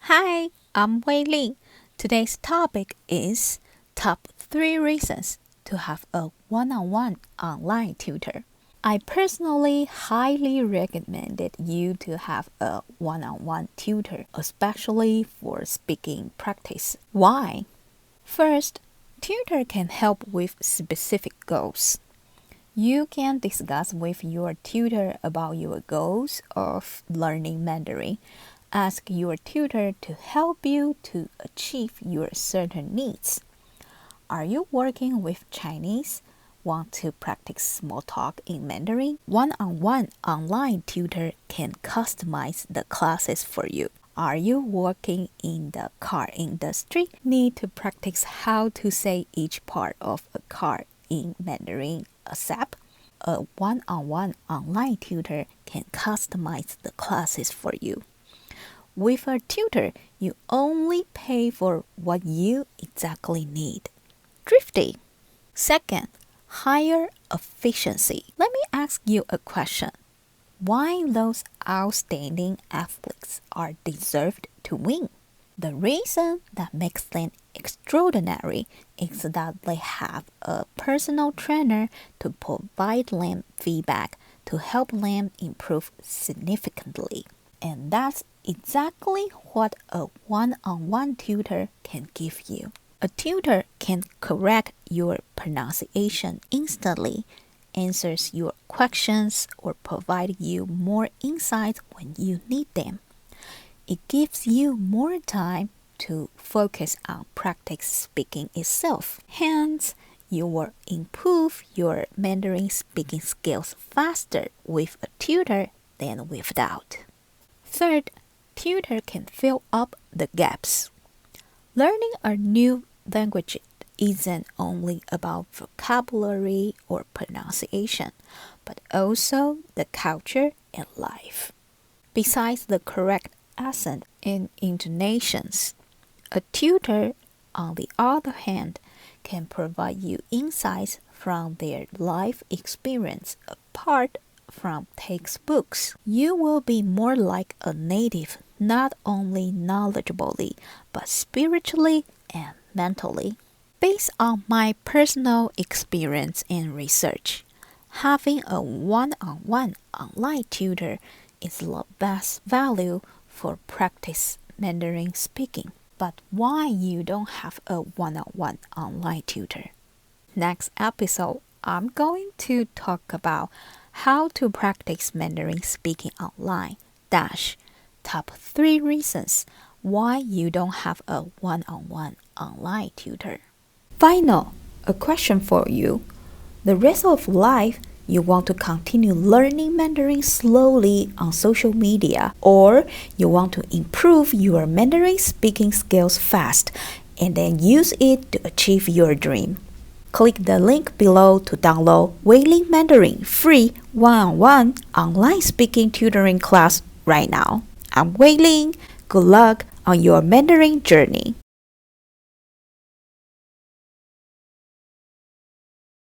Hi, I'm Wei Ling. Today's topic is top 3 reasons to have a one-on-one online tutor. I personally highly recommended you to have a one-on-one tutor, especially for speaking practice. Why? First, tutor can help with specific goals. You can discuss with your tutor about your goals of learning Mandarin. Ask your tutor to help you to achieve your certain needs. Are you working with Chinese? Want to practice small talk in Mandarin? One-on-one online tutor can customize the classes for you. Are you working in the car industry? Need to practice how to say each part of a car in Mandarin ASAP? A one-on-one online tutor can customize the classes for you. With a tutor, you only pay for what you exactly need. Thrifty. Second, higher efficiency. Let me ask you a question. Why those outstanding athletes are deserved to win? The reason that makes them extraordinary is that they have a personal trainer to provide them feedback to help them improve significantly. And that's exactly what a one-on-one tutor can give you. A tutor can correct your pronunciation instantly, answers your questions, or provide you more insights when you need them. It gives you more time to focus on practice speaking itself. Hence, you will improve your Mandarin speaking skills faster with a tutor than without. Third, tutor can fill up the gaps. Learning a new language isn't only about vocabulary or pronunciation, but also the culture and life. Besides the correct accent and intonations, a tutor, on the other hand, can provide you insights from their life experience apart from textbooks. You will be more like a native, not only knowledgeably, but spiritually and mentally. Based on my personal experience and research, having a one-on-one online tutor is the best value for practice Mandarin speaking. But why you don't have a one-on-one online tutor? Next episode, I'm going to talk about how to practice Mandarin speaking online - top 3 reasons why you don't have a one-on-one online tutor. Final, a question for you. The rest of life, you want to continue learning Mandarin slowly on social media, or you want to improve your Mandarin speaking skills fast and then use it to achieve your dream. Click the link below to download Wei Ling Mandarin free one-on-one online speaking tutoring class right now. I'm Wei Ling. Good luck on your Mandarin journey.